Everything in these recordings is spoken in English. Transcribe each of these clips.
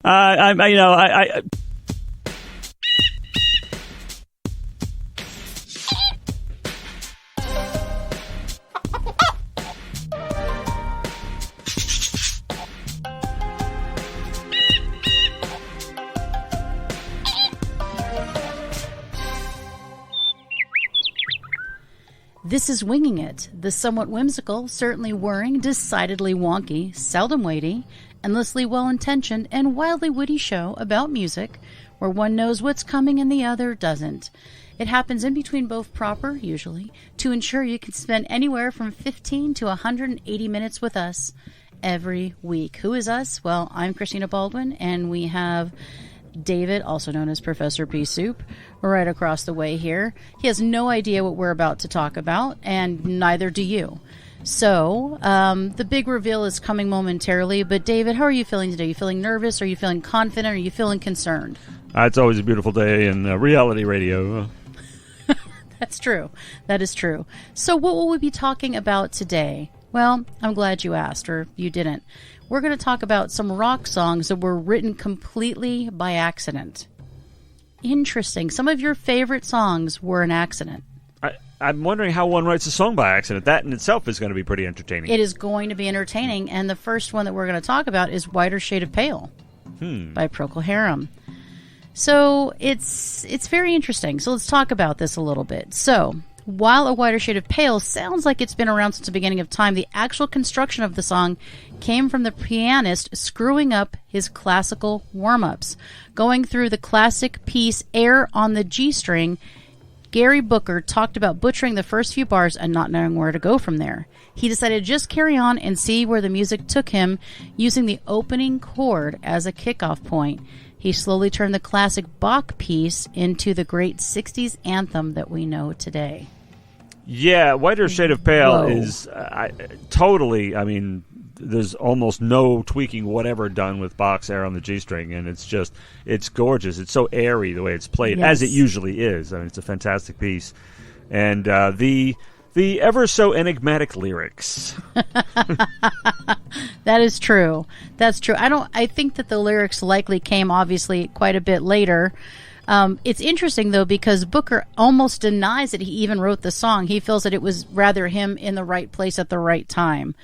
I This is Winging It, the somewhat whimsical, certainly whirring, decidedly wonky, seldom weighty, endlessly well-intentioned, and wildly witty show about music, where one knows what's coming and the other doesn't. It happens in between both proper, usually, to ensure you can spend anywhere from 15 to 180 minutes with us every week. Who is us? Well, I'm Christina Baldwin, and we have David, also known as Professor P-Soop, right across the way here. He has no idea what we're about to talk about, and neither do you. So, the big reveal is coming momentarily, but David, how are you feeling today? Are you feeling nervous? Are you feeling confident? Are you feeling concerned? It's always a beautiful day in reality radio. That's true. That is true. So what will we be talking about today? Well, I'm glad you asked, or you didn't. We're going to talk about some rock songs that were written completely by accident. Interesting. Some of your favorite songs were an accident. I'm wondering how one writes a song by accident. That in itself is going to be pretty entertaining. It is going to be entertaining, and the first one that we're going to talk about is Whiter Shade of Pale by Procol Harum. So it's very interesting. So let's talk about this a little bit. So while A Whiter Shade of Pale sounds like it's been around since the beginning of time, the actual construction of the song came from the pianist screwing up his classical warm-ups. Going through the classic piece Air on the G string, Gary Booker talked about butchering the first few bars and not knowing where to go from there. He decided to just carry on and see where the music took him, using the opening chord as a kickoff point. He slowly turned the classic Bach piece into the great 60s anthem that we know today. Yeah, Whiter Shade of Pale is totally, there's almost no tweaking whatever done with Bach's Air on the G string, and it's gorgeous. It's so airy the way it's played, as it usually is. I mean, it's a fantastic piece. And the ever so enigmatic lyrics. That is true. That's true. I think that the lyrics likely came obviously quite a bit later. It's interesting, though, because Booker almost denies that he even wrote the song. He feels that it was rather him in the right place at the right time,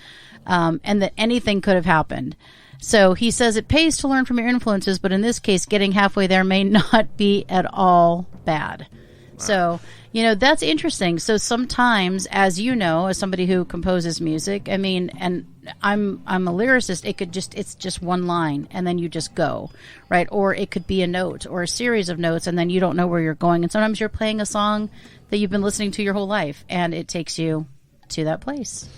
and that anything could have happened. So he says it pays to learn from your influences, but in this case, getting halfway there may not be at all bad. Wow. So, that's interesting. So sometimes, as you know, as somebody who composes music, and I'm a lyricist, it's just one line and then you just go, right? Or it could be a note or a series of notes and then you don't know where you're going. And sometimes you're playing a song that you've been listening to your whole life and it takes you to that place.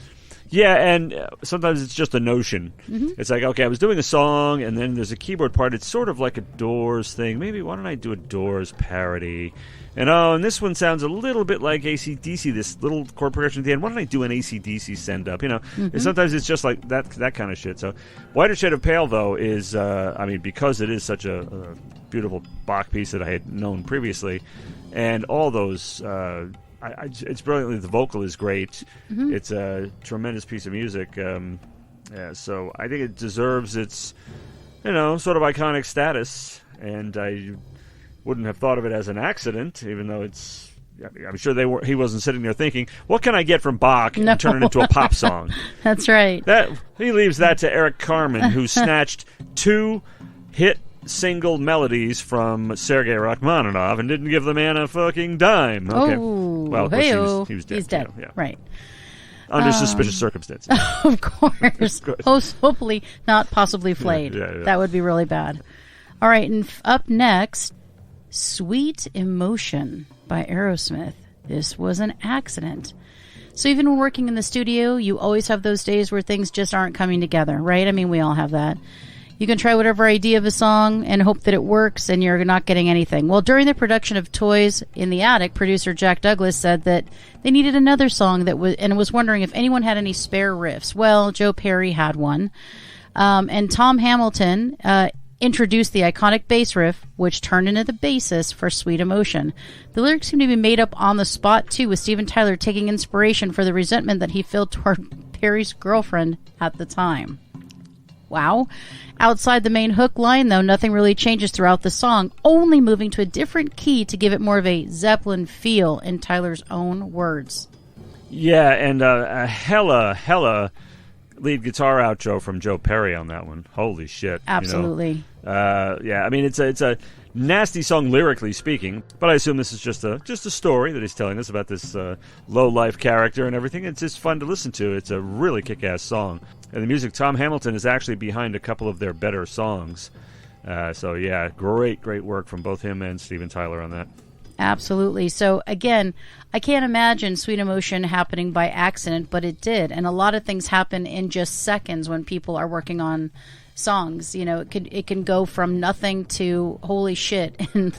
Yeah, and sometimes it's just a notion. Mm-hmm. It's like, okay, I was doing a song, and then there's a keyboard part. It's sort of like a Doors thing. Maybe why don't I do a Doors parody? And this one sounds a little bit like AC/DC, this little chord progression at the end. Why don't I do an AC/DC send-up? And sometimes it's just like that kind of shit. So Whiter Shade of Pale, though, is, because it is such a beautiful Bach piece that I had known previously, and all those... it's brilliantly. The vocal is great. Mm-hmm. It's a tremendous piece of music. So I think it deserves its, sort of iconic status. And I wouldn't have thought of it as an accident, even though it's. I'm sure he wasn't sitting there thinking, "What can I get from Bach and turn it into a pop song?" That's right. He leaves that to Eric Carmen, who snatched 2 hit single melodies from Sergei Rachmaninoff and didn't give the man a fucking dime. Okay. Oh, well, of course he was dead. He's dead. Yeah. Right. Under suspicious circumstances. Of course. Hopefully not possibly flayed. Yeah. That would be really bad. All right, and up next, Sweet Emotion by Aerosmith. This was an accident. So even when working in the studio, you always have those days where things just aren't coming together, right? I mean, we all have that. You can try whatever idea of a song and hope that it works, and you're not getting anything. Well, during the production of Toys in the Attic, producer Jack Douglas said that they needed another song and was wondering if anyone had any spare riffs. Well, Joe Perry had one. And Tom Hamilton introduced the iconic bass riff, which turned into the basis for Sweet Emotion. The lyrics seem to be made up on the spot, too, with Steven Tyler taking inspiration for the resentment that he felt toward Perry's girlfriend at the time. Wow. Outside the main hook line, though, nothing really changes throughout the song, only moving to a different key to give it more of a Zeppelin feel, in Tyler's own words. Yeah, and a hella lead guitar outro from Joe Perry on that one. Holy shit. Absolutely. Yeah, I mean, it's a nasty song lyrically speaking, but I assume this is just a story that he's telling us about this low-life character and everything. It's just fun to listen to. It's a really kick-ass song. And the music, Tom Hamilton is actually behind a couple of their better songs. So, yeah, great work from both him and Steven Tyler on that. Absolutely. So, again, I can't imagine Sweet Emotion happening by accident, but it did. And a lot of things happen in just seconds when people are working on songs. You know, it can go from nothing to holy shit in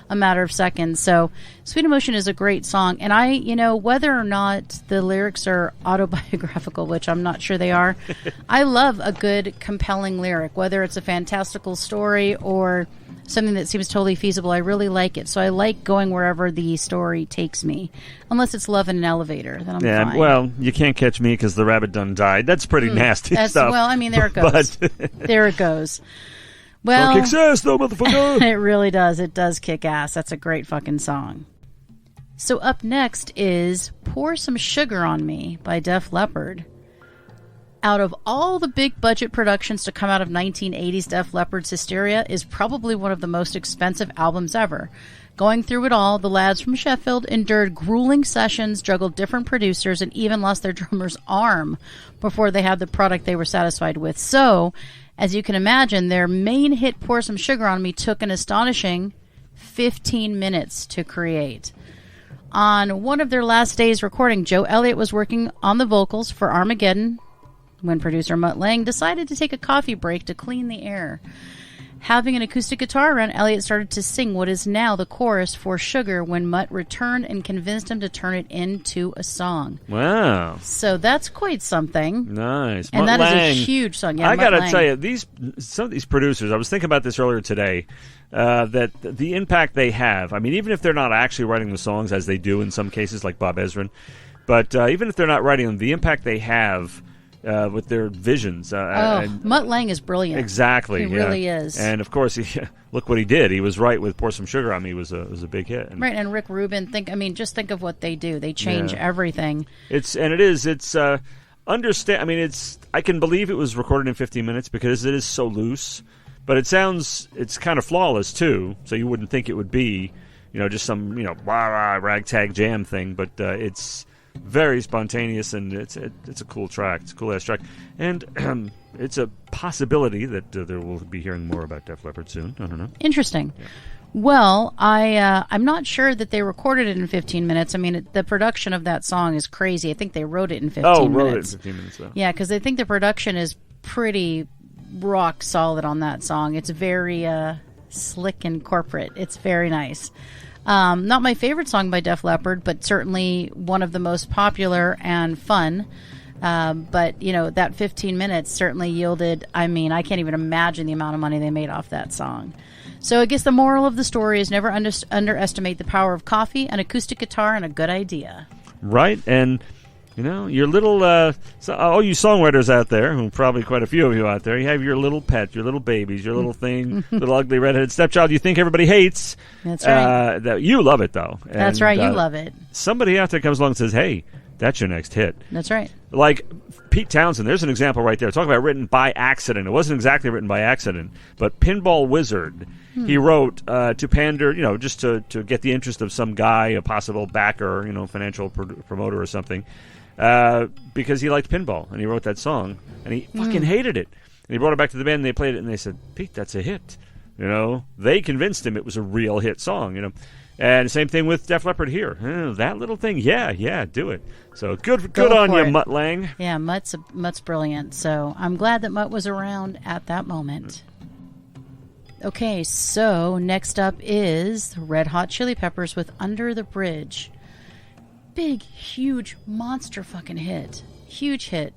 a matter of seconds. So Sweet Emotion is a great song. And I, whether or not the lyrics are autobiographical, which I'm not sure they are, I love a good, compelling lyric, whether it's a fantastical story or something that seems totally feasible. I really like it. So I like going wherever the story takes me. Unless it's love in an elevator, then I'm fine. Well, you can't catch me because the rabbit done died. That's pretty nasty stuff. Well, I mean, there it goes. There it goes. Well, kicks ass though, motherfucker. It really does. It does kick ass. That's a great fucking song. So up next is Pour Some Sugar on Me by Def Leppard. Out of all the big budget productions to come out of 1980s, Def Leppard's Hysteria is probably one of the most expensive albums ever. Going through it all, the lads from Sheffield endured grueling sessions, juggled different producers, and even lost their drummer's arm before they had the product they were satisfied with. So, as you can imagine, their main hit, Pour Some Sugar on Me, took an astonishing 15 minutes to create. On one of their last days recording, Joe Elliott was working on the vocals for Armageddon when producer Mutt Lange decided to take a coffee break to clean the air. Having an acoustic guitar around, Elliott started to sing what is now the chorus for Sugar when Mutt returned and convinced him to turn it into a song. Wow. So that's quite something. Nice. And Mutt that Lange, is a huge song. Yeah, I got to Lange. tell you, some of these producers, I was thinking about this earlier today, that the impact they have, I mean, even if they're not actually writing the songs as they do in some cases, like Bob Ezrin, but even if they're not writing them, the impact they have with their visions. Mutt Lange is brilliant. Exactly. He really is. And of course, look what he did. He was right with Pour Some Sugar on Me was a big hit. Right, and Rick Rubin, just think of what they do. They change everything. It's understand. I mean, I can believe it was recorded in 15 minutes because it is so loose, but it's kind of flawless too. So you wouldn't think it would be, just some ragtag jam thing, but it's very spontaneous, and it's a cool track. It's a cool ass track, and it's a possibility that there will be hearing more about Def Leppard soon. I don't know. Interesting. Yeah. Well, I'm not sure that they recorded it in 15 minutes. I mean, the production of that song is crazy. I think they wrote it in 15 minutes. Wrote it in 15 minutes. Though. Yeah, because I think the production is pretty rock solid on that song. It's very slick and corporate. It's very nice. Not my favorite song by Def Leppard, but certainly one of the most popular and fun. But, that 15 minutes certainly yielded, I can't even imagine the amount of money they made off that song. So I guess the moral of the story is never underestimate the power of coffee, an acoustic guitar, and a good idea. Right, and your little, all you songwriters out there, who probably quite a few of you out there, you have your little pet, your little babies, your little thing, little ugly redheaded stepchild you think everybody hates. That's right. That you love it, though. And, that's right, you love it. Somebody out there comes along and says, hey, that's your next hit. That's right. Like Pete Townsend, there's an example right there. Talk about written by accident. It wasn't exactly written by accident, but Pinball Wizard, he wrote to pander, just to get the interest of some guy, a possible backer, financial promoter or something. Because he liked pinball, and he wrote that song, and he fucking hated it. And he brought it back to the band, and they played it, and they said, Pete, that's a hit. They convinced him it was a real hit song, And same thing with Def Leppard here. That little thing, yeah, do it. So good on you, Mutt Lange. Yeah, Mutt's brilliant. So I'm glad that Mutt was around at that moment. Okay, so next up is Red Hot Chili Peppers with Under the Bridge. Big, huge, monster fucking hit. Huge hit.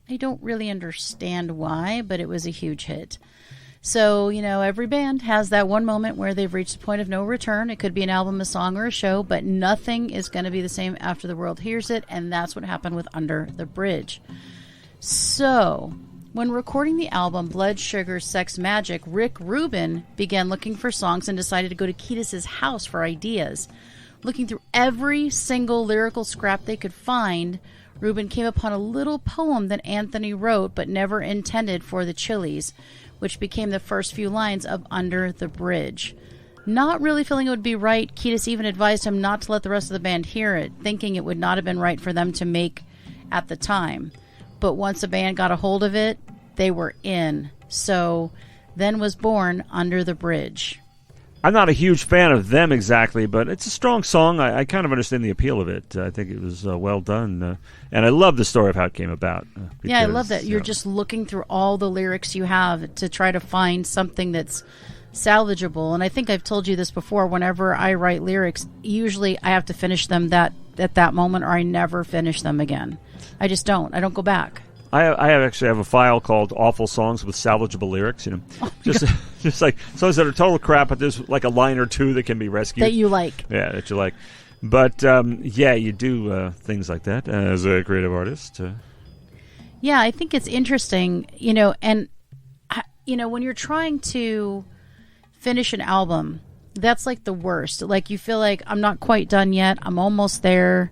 I don't really understand why, but it was a huge hit. So, every band has that one moment where they've reached the point of no return. It could be an album, a song, or a show, but nothing is going to be the same after the world hears it, and that's what happened with Under the Bridge. So, When recording the album Blood Sugar Sex Magic, Rick Rubin began looking for songs and decided to go to Kiedis's house for ideas. Looking through every single lyrical scrap they could find, Rubin came upon a little poem that Anthony wrote but never intended for the Chili's, which became the first few lines of Under the Bridge. Not really feeling it would be right, Kiedis even advised him not to let the rest of the band hear it, thinking it would not have been right for them to make at the time. But once the band got a hold of it, they were in. So then was born Under the Bridge. I'm not a huge fan of them exactly, but it's a strong song. I kind of understand the appeal of it. I think it was well done. And I love the story of how it came about. Yeah, I love that. You're just looking through all the lyrics you have to try to find something that's salvageable. And I think I've told you this before. Whenever I write lyrics, usually I have to finish them at that moment, or I never finish them again. I just don't. I don't go back. I actually have a file called Awful Songs with Salvageable Lyrics. Just like songs that are total crap, but there's like a line or two that can be rescued. That you like. Yeah, that you like. But, you do things like that as a creative artist. Yeah, I think it's interesting, and, when you're trying to finish an album, that's like the worst. Like, you feel like, I'm not quite done yet. I'm almost there.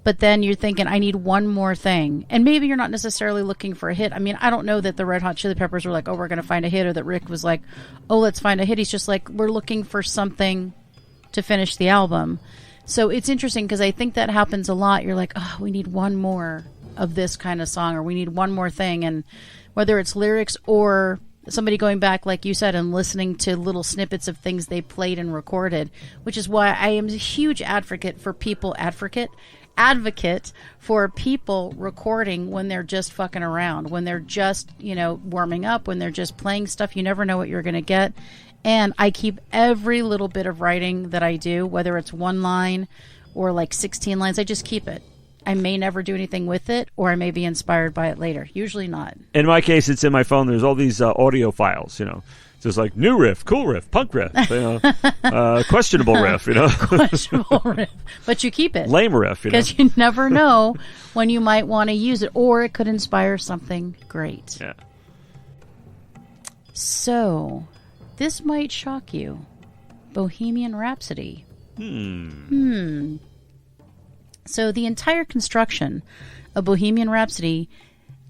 But then you're thinking, I need one more thing. And maybe you're not necessarily looking for a hit. I mean, I don't know that the Red Hot Chili Peppers were like, oh, we're going to find a hit, or that Rick was like, oh, let's find a hit. He's just like, we're looking for something to finish the album. So it's interesting because I think that happens a lot. You're like, oh, we need one more of this kind of song, or we need one more thing. And whether it's lyrics or somebody going back, like you said, and listening to little snippets of things they played and recorded, which is why I am a huge advocate for people recording when they're just fucking around, when they're just, warming up, when they're just playing stuff. You never know what you're going to get. And I keep every little bit of writing that I do, whether it's one line or like 16 lines, I just keep it. I may never do anything with it, or I may be inspired by it later. Usually not. In my case, it's in my phone. There's all these audio files, Just like new riff, cool riff, punk riff, questionable riff, Questionable riff. But you keep it. Lame riff, Because you never know when you might want to use it, or it could inspire something great. Yeah. So, this might shock you. Bohemian Rhapsody. So, the entire construction of Bohemian Rhapsody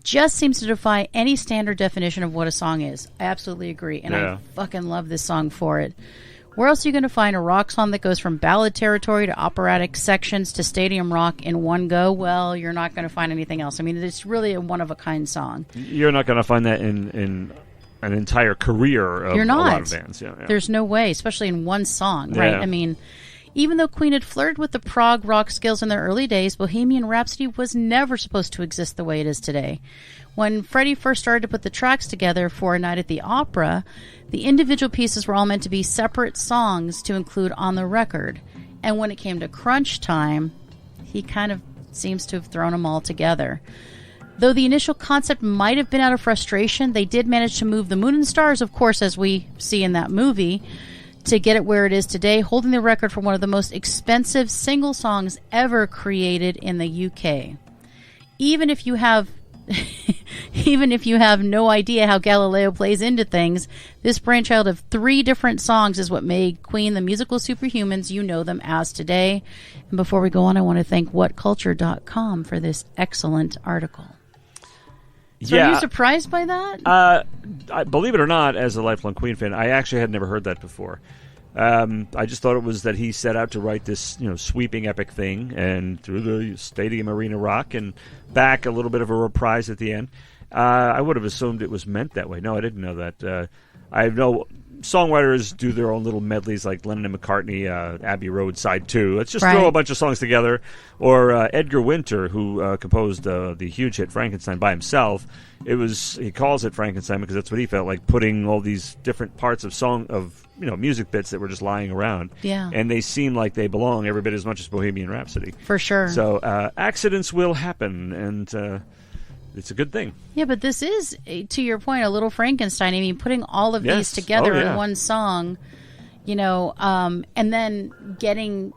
just seems to defy any standard definition of what a song is. I absolutely agree. And I fucking love this song for it. Where else are you going to find a rock song that goes from ballad territory to operatic sections to stadium rock in one go? Well, you're not going to find anything else. I mean, it's really a one-of-a-kind song. You're not going to find that in an entire career of a lot of bands. Yeah. There's no way, especially in one song, right? Yeah. I mean, even though Queen had flirted with the prog rock skills in their early days, Bohemian Rhapsody was never supposed to exist the way it is today. When Freddie first started to put the tracks together for A Night at the Opera, the individual pieces were all meant to be separate songs to include on the record. And when it came to crunch time, he kind of seems to have thrown them all together. Though the initial concept might have been out of frustration, they did manage to move the moon and stars, of course, as we see in that movie, to get it where it is today, holding the record for one of the most expensive single songs ever created in the UK. Even if you have no idea how Galileo plays into things, this brainchild of 3 different songs is what made Queen the musical superhumans you know them as today. And before we go on, I want to thank whatculture.com for this excellent article. So are you surprised by that? Believe it or not, as a lifelong Queen fan, I actually had never heard that before. I just thought it was that he set out to write this, sweeping epic thing, and through the stadium arena rock and back a little bit of a reprise at the end. I would have assumed it was meant that way. No, I didn't know that. I know songwriters do their own little medleys, like Lennon and McCartney, Abbey Road Side 2. Let's just throw a bunch of songs together. Or Edgar Winter, who composed the huge hit Frankenstein by himself. He calls it Frankenstein because that's what he felt like, putting all these different parts of music bits that were just lying around. Yeah. And they seem like they belong every bit as much as Bohemian Rhapsody. For sure. So accidents will happen, and it's a good thing. Yeah, but this is, to your point, a little Frankenstein. I mean, putting all of these together in one song, and then getting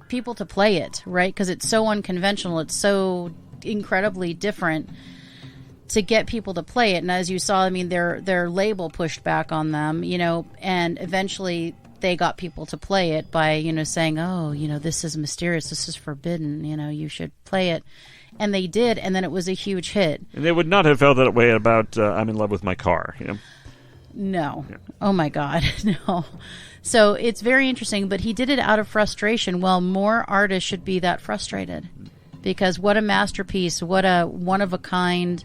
people to play it, right? Because it's so unconventional. It's so incredibly different. to get people to play it. And as you saw, I mean, their label pushed back on them, and eventually they got people to play it by, saying, oh, this is mysterious, this is forbidden, you should play it. And they did, and then it was a huge hit. And they would not have felt that way about I'm in love with my car, No. Yeah. Oh, my God. No. So it's very interesting, but he did it out of frustration. Well, more artists should be that frustrated, because what a masterpiece, what a one-of-a-kind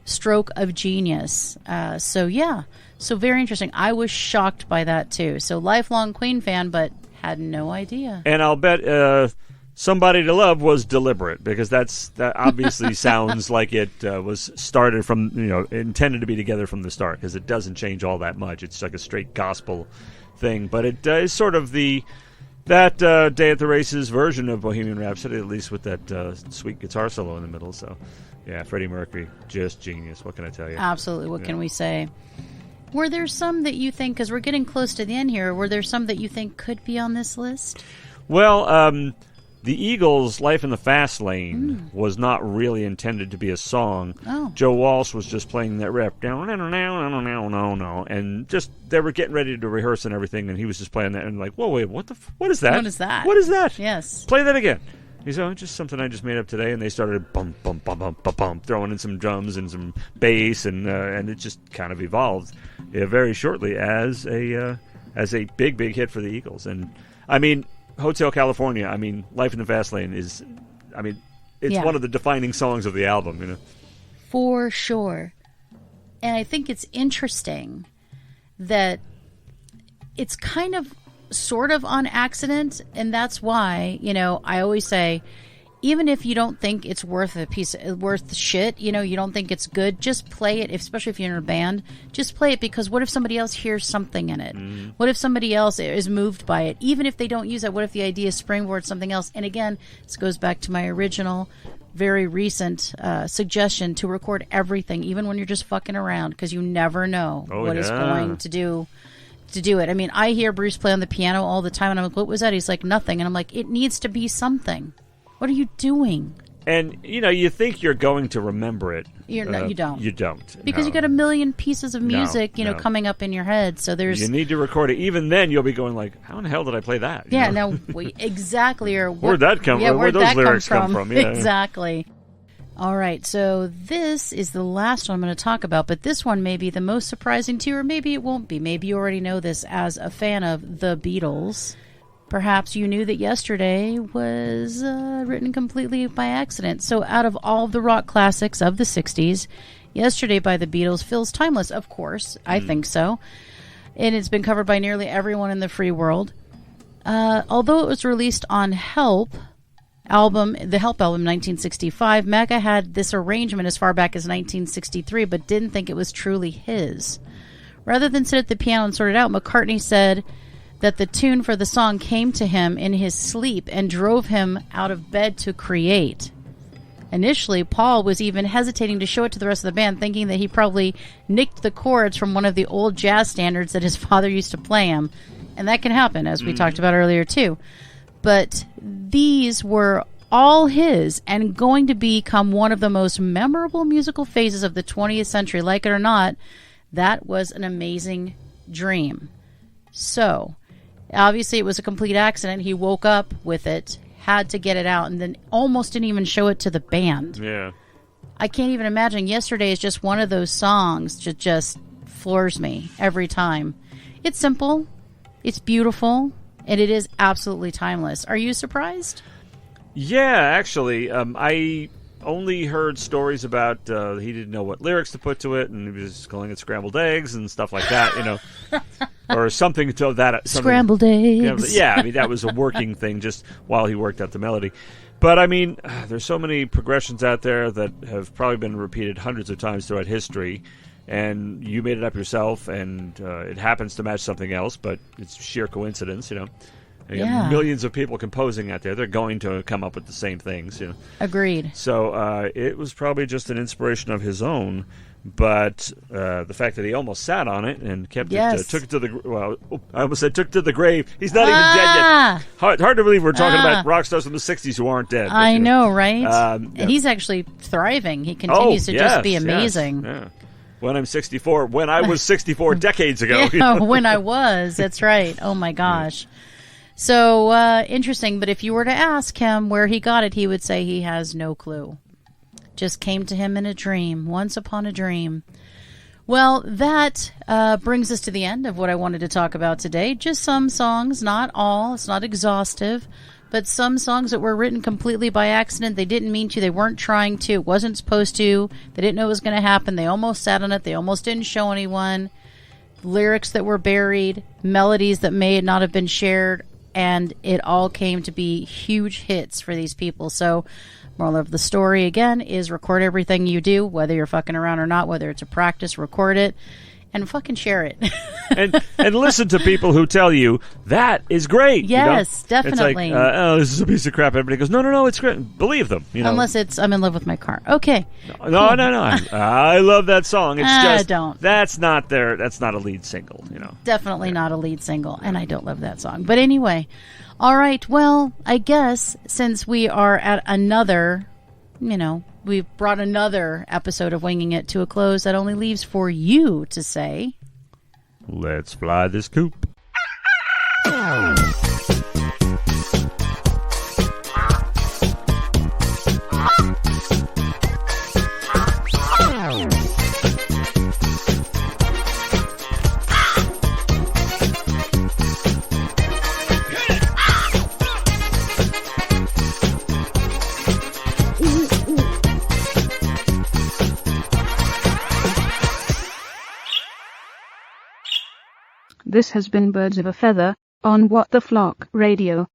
stroke of genius. So very interesting. I was shocked by that, too. So lifelong Queen fan, but had no idea. And I'll bet Somebody to Love was deliberate, because that obviously sounds like it was started from, intended to be together from the start, because it doesn't change all that much. It's like a straight gospel thing, but it is sort of that Day at the Races version of Bohemian Rhapsody, at least with that sweet guitar solo in the middle. So, yeah, Freddie Mercury, just genius. What can I tell you? Absolutely. What can we say? Were there some that you think, because we're getting close to the end here, were there some that you think could be on this list? Well, the Eagles' Life in the Fast Lane was not really intended to be a song. Oh. Joe Walsh was just playing that riff. And just, they were getting ready to rehearse and everything, and he was just playing that, and like, whoa, wait, what is that? What is that? What is that? Yes. Play that again. He said, just something I just made up today, and they started bump, bump, bump, bump, bump, bump, throwing in some drums and some bass, and it just kind of evolved very shortly as a big, big hit for the Eagles. And, I mean, Hotel California, Life in the Fast Lane is, it's one of the defining songs of the album, For sure. And I think it's interesting that it's kind of sort of on accident, and that's why, I always say, even if you don't think it's worth shit, you don't think it's good, just play it, especially if you're in a band. Just play it, because what if somebody else hears something in it? What if somebody else is moved by it? Even if they don't use it, what if the idea springboards something else? And again, this goes back to my original, very recent suggestion to record everything, even when you're just fucking around, because you never know what is going to do it. I hear Bruce play on the piano all the time, and I'm like, what was that? He's like, nothing. And I'm like, it needs to be something. What are you doing? And, you think you're going to remember it. You don't. You don't. Because you got a million pieces of music, coming up in your head. So there's... You need to record it. Even then, you'll be going like, how in the hell did I play that? Now, exactly. Or where'd that come from? Where'd those lyrics come from? Yeah. Exactly. All right, so this is the last one I'm going to talk about, but this one may be the most surprising to you, or maybe it won't be. Maybe you already know this as a fan of the Beatles. Perhaps you knew that Yesterday was written completely by accident. So out of all the rock classics of the 60s, Yesterday by the Beatles feels timeless. Of course, I think so. And it's been covered by nearly everyone in the free world. Although it was released on the Help album in 1965, Mecca had this arrangement as far back as 1963, but didn't think it was truly his. Rather than sit at the piano and sort it out, McCartney said that the tune for the song came to him in his sleep and drove him out of bed to create. Initially, Paul was even hesitating to show it to the rest of the band, thinking that he probably nicked the chords from one of the old jazz standards that his father used to play him. And that can happen, as we talked about earlier, too. But these were all his, and going to become one of the most memorable musical phases of the 20th century. Like it or not, that was an amazing dream. So... obviously, it was a complete accident. He woke up with it, had to get it out, and then almost didn't even show it to the band. Yeah. I can't even imagine. Yesterday is just one of those songs that just floors me every time. It's simple, it's beautiful, and it is absolutely timeless. Are you surprised? Yeah, actually. I only heard stories about he didn't know what lyrics to put to it, and he was calling it scrambled eggs and stuff like that, or something to that. Scrambled eggs. Yeah, that was a working thing just while he worked out the melody. But, there's so many progressions out there that have probably been repeated hundreds of times throughout history, and you made it up yourself, and it happens to match something else, but it's sheer coincidence, You got millions of people composing out there. They're going to come up with the same things. Agreed. So it was probably just an inspiration of his own. But the fact that he almost sat on it and kept it, took it to the I almost said took it to the grave. He's not even dead yet. Hard to believe we're talking about rock stars from the '60s who aren't dead. I know, right? He's actually thriving. He continues to just be amazing. Yes, yeah. When I'm 64, when I was 64 decades ago. When I was. That's right. Oh my gosh. So interesting. But if you were to ask him where he got it, he would say he has no clue. Just came to him in a dream, once upon a dream. Well, that brings us to the end of what I wanted to talk about today. Just some songs, not all. It's not exhaustive, but some songs that were written completely by accident. They didn't mean to. They weren't trying to. It wasn't supposed to. They didn't know it was going to happen. They almost sat on it. They almost didn't show anyone. Lyrics that were buried, melodies that may not have been shared, and it all came to be huge hits for these people. So moral of the story, again, is record everything you do, whether you're fucking around or not, whether it's a practice, record it, and fucking share it. and listen to people who tell you, that is great. Yes, definitely. It's like, oh, this is a piece of crap. Everybody goes, no, it's great. Believe them. Unless it's, I'm in love with my car. Okay. No. I love that song. It's just, don't. That's not a lead single, Definitely not a lead single, and I don't love that song. But anyway, all right, well, I guess since we are at another, we've brought another episode of Winging It to a close, that only leaves for you to say, let's fly this coop. This has been Birds of a Feather on What the Flock Radio.